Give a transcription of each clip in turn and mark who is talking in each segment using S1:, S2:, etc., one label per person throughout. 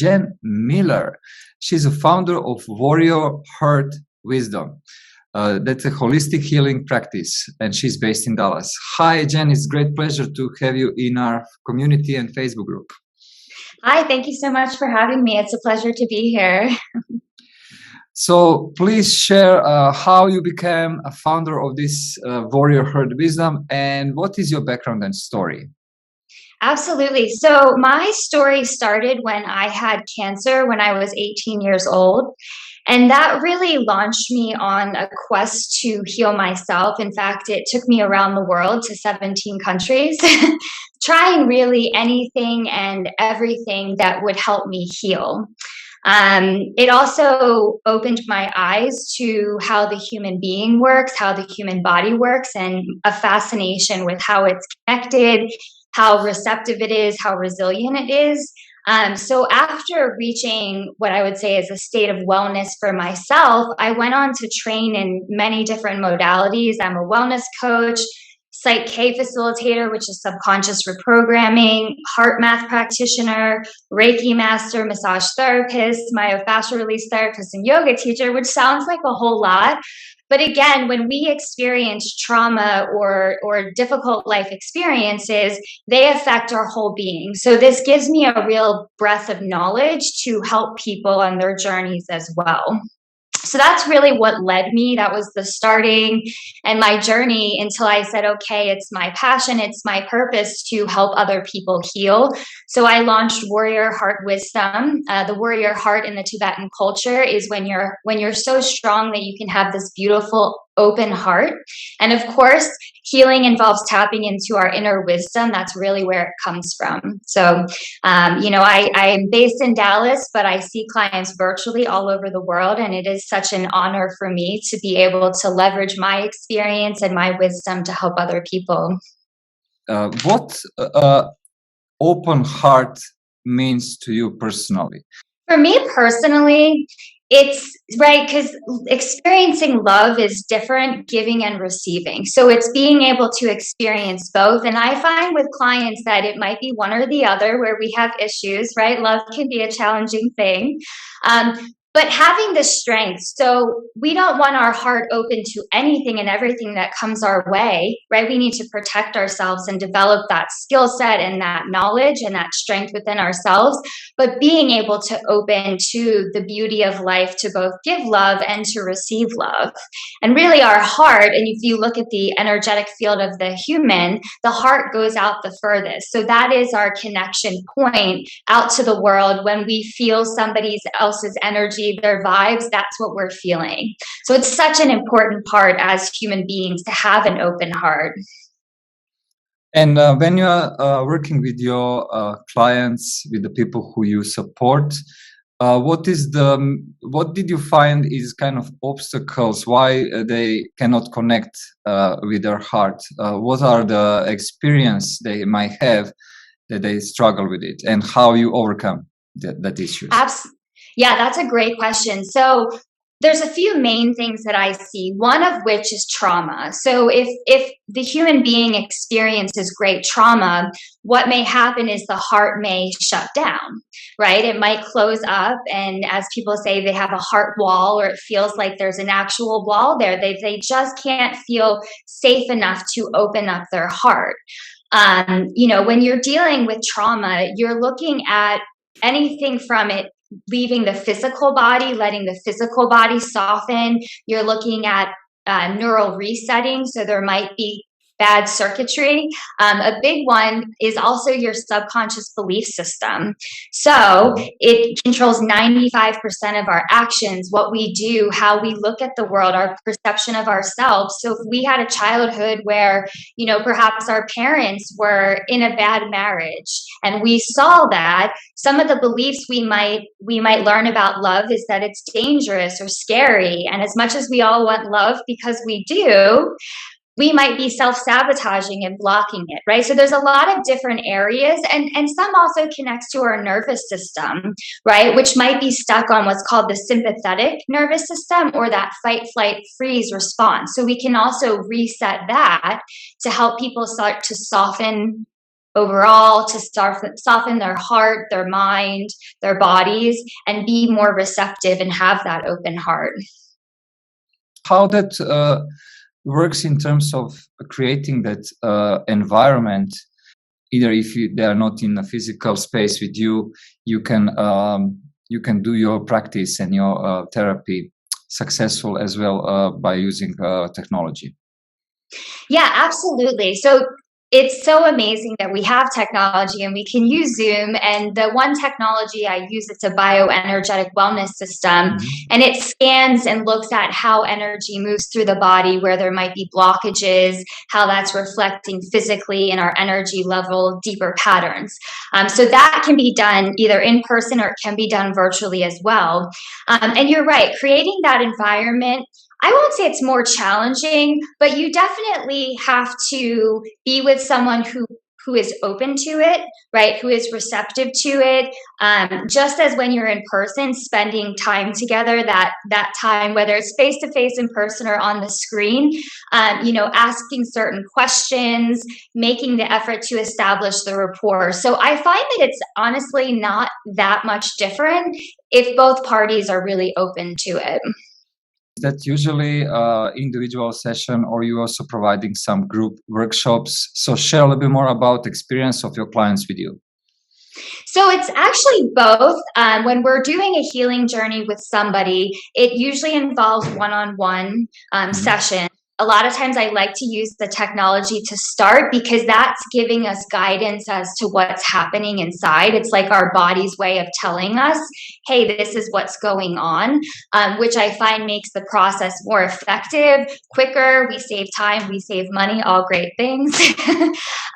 S1: Jenn Miller. She's a founder of Warrior Heart Wisdom. That's a holistic healing practice, and she's based in Dallas. Hi, Jenn. It's a great pleasure to have you in our community and Facebook group.
S2: Hi, thank you so much for having me. It's a pleasure to be here.
S1: So please share how you became a founder of this Warrior Heart Wisdom, and what is your background and story?
S2: Absolutely. So my story started when I had cancer when I was 18 years old. And that really launched me on a quest to heal myself. In fact, it took me around the world to 17 countries, trying really anything and everything that would help me heal. It also opened my eyes to how the human being works, how the human body works, and a fascination with how it's connected, how receptive it is, how resilient it is. So after reaching what I would say is a state of wellness for myself, I went on to train in many different modalities. I'm a wellness coach, Psych K facilitator, which is subconscious reprogramming, heart math practitioner, Reiki master, massage therapist, myofascial release therapist, and yoga teacher, which sounds like a whole lot. But again, when we experience trauma or difficult life experiences, they affect our whole being. So this gives me a real breadth of knowledge to help people on their journeys as well. So that's really what led me. That was the starting and my journey until I said, okay, it's my passion, it's my purpose to help other people heal. So I launched Warrior Heart Wisdom. The warrior heart in the Tibetan culture is when you're so strong that you can have this beautiful open heart. And of course, healing involves tapping into our inner wisdom. That's really where it comes from. So, I'm based in Dallas, but I see clients virtually all over the world. And it is such an honor for me to be able to leverage my experience and my wisdom to help other people.
S1: What open heart means to you personally?
S2: For me personally, it's right, because experiencing love is different, giving and receiving. So it's being able to experience both. And I find with clients that it might be one or the other where we have issues, right? Love can be a challenging thing. But having the strength, so we don't want our heart open to anything and everything that comes our way, right? We need to protect ourselves and develop that skill set and that knowledge and that strength within ourselves. But being able to open to the beauty of life, to both give love and to receive love. And really our heart, and if you look at the energetic field of the human, the heart goes out the furthest. So that is our connection point out to the world. When we feel somebody else's energy, their vibes, that's what we're feeling. So it's such an important part as human beings to have an open heart.
S1: And when you are working with your clients, with the people who you support, what did you find is kind of obstacles why they cannot connect with their heart? What are the experience they might have that they struggle with it, and how you overcome that issue?
S2: Yeah, that's a great question. So there's a few main things that I see, one of which is trauma. So if the human being experiences great trauma, what may happen is the heart may shut down, right? It might close up, and as people say, they have a heart wall, or it feels like there's an actual wall there. They just can't feel safe enough to open up their heart. When you're dealing with trauma, you're looking at anything from it leaving the physical body, letting the physical body soften. You're looking at neural resetting. So there might be bad circuitry. A big one is also your subconscious belief system. So it controls 95% of our actions, what we do, how we look at the world, our perception of ourselves. So if we had a childhood where, perhaps our parents were in a bad marriage and we saw that, some of the beliefs we might learn about love is that it's dangerous or scary. And as much as we all want love because we do, we might be self-sabotaging and blocking it, right? So there's a lot of different areas, and some also connects to our nervous system, right? Which might be stuck on what's called the sympathetic nervous system, or that fight, flight, freeze response. So we can also reset that to help people start to soften overall, to soften their heart, their mind, their bodies, and be more receptive and have that open heart.
S1: How that works in terms of creating that environment, either if they are not in a physical space with you, you can do your practice and your therapy successful as well by using technology.
S2: Yeah, absolutely. So it's so amazing that we have technology and we can use Zoom. And the one technology I use, it's a bioenergetic wellness system, and it scans and looks at how energy moves through the body, where there might be blockages, how that's reflecting physically in our energy level, deeper patterns. So that can be done either in person or it can be done virtually as well. And you're right, creating that environment, I won't say it's more challenging, but you definitely have to be with someone who is open to it, right? Who is receptive to it. Just as when you're in person, spending time together, that time, whether it's face to face in person or on the screen, asking certain questions, making the effort to establish the rapport. So I find that it's honestly not that much different if both parties are really open to it.
S1: Is that usually individual session, or you also providing some group workshops? So share a little bit more about experience of your clients with you.
S2: So it's actually both. When we're doing a healing journey with somebody, it usually involves one-on-one session. A lot of times I like to use the technology to start because that's giving us guidance as to what's happening inside. It's like our body's way of telling us, hey, this is what's going on, which I find makes the process more effective, quicker. We save time, we save money, all great things.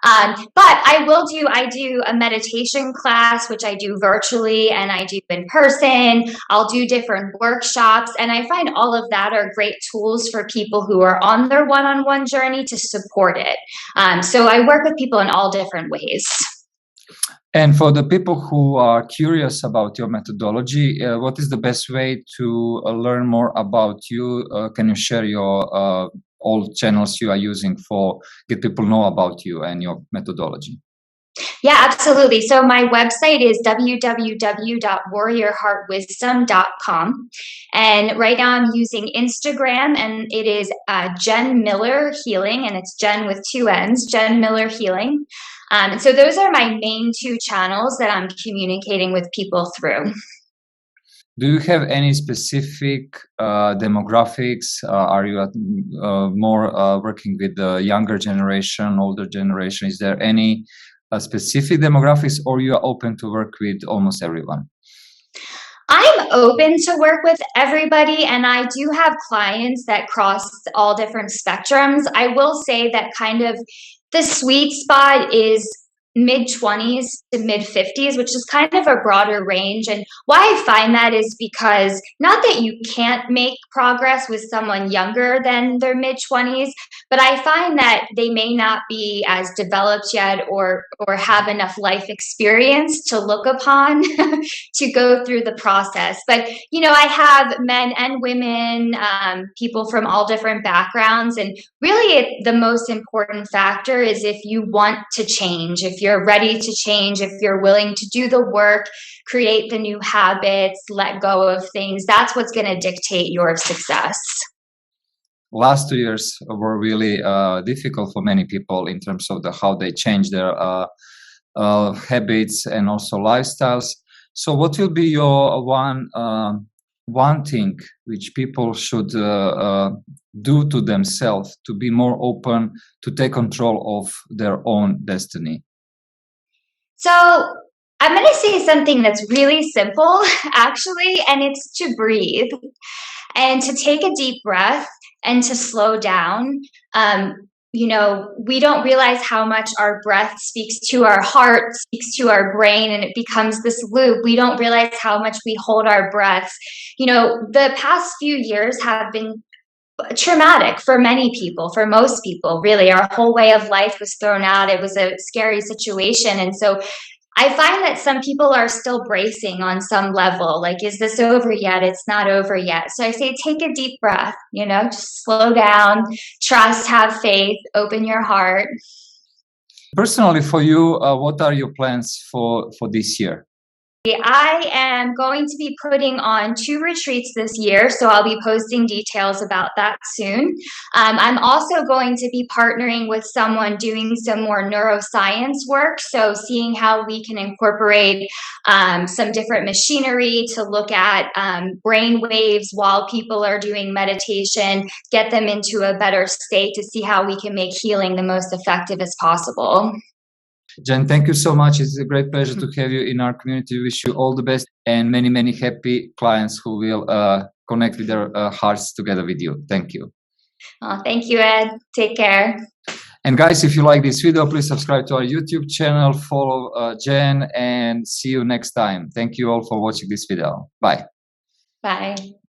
S2: But I do a meditation class, which I do virtually and I do in person. I'll do different workshops, and I find all of that are great tools for people who are on their one-on-one journey to support it. So I work with people in all different ways.
S1: And for the people who are curious about your methodology, what is the best way to learn more about you? Can you share your all channels you are using for get people know about you and your methodology?
S2: Yeah, absolutely. So my website is www.warriorheartwisdom.com. And right now I'm using Instagram, and it is Jenn Miller Healing, and it's Jenn with two N's, Jenn Miller Healing. And so those are my main two channels that I'm communicating with people through.
S1: Do you have any specific demographics? Are you more working with the younger generation, older generation? Is there any specific demographics, or you are open to work with almost everyone?
S2: I'm open to work with everybody, and I do have clients that cross all different spectrums. I will say that kind of the sweet spot is mid 20s to mid 50s, which is kind of a broader range. And why I find that is because not that you can't make progress with someone younger than their mid 20s, but I find that they may not be as developed yet or have enough life experience to look upon to go through the process. But I have men and women, people from all different backgrounds, and really the most important factor is if you want to change, if you're ready to change, if you're willing to do the work, create the new habits, let go of things. That's what's going to dictate your success.
S1: Last 2 years were really difficult for many people in terms of how they change their habits and also lifestyles. So what will be your one thing which people should do to themselves to be more open, to take control of their own destiny?
S2: So I'm going to say something that's really simple, actually, and it's to breathe and to take a deep breath and to slow down. We don't realize how much our breath speaks to our heart, speaks to our brain, and it becomes this loop. We don't realize how much we hold our breaths. The past few years have been traumatic for many people, for most people, really. Our whole way of life was thrown out. It was a scary situation. And so I find that some people are still bracing on some level. Like, is this over yet? It's not over yet. So I say, take a deep breath, just slow down, trust, have faith, open your heart.
S1: Personally, for you, what are your plans for this year?
S2: I am going to be putting on 2 retreats this year, so I'll be posting details about that soon. I'm also going to be partnering with someone doing some more neuroscience work, so seeing how we can incorporate some different machinery to look at brain waves while people are doing meditation, get them into a better state to see how we can make healing the most effective as possible.
S1: Jenn, thank you so much. It's a great pleasure to have you in our community. Wish you all the best and many, many happy clients who will connect with their hearts together with you. Thank you.
S2: Thank you, Ed. Take care.
S1: And guys, if you like this video, please subscribe to our YouTube channel, follow Jenn, and see you next time. Thank you all for watching this video. Bye.
S2: Bye.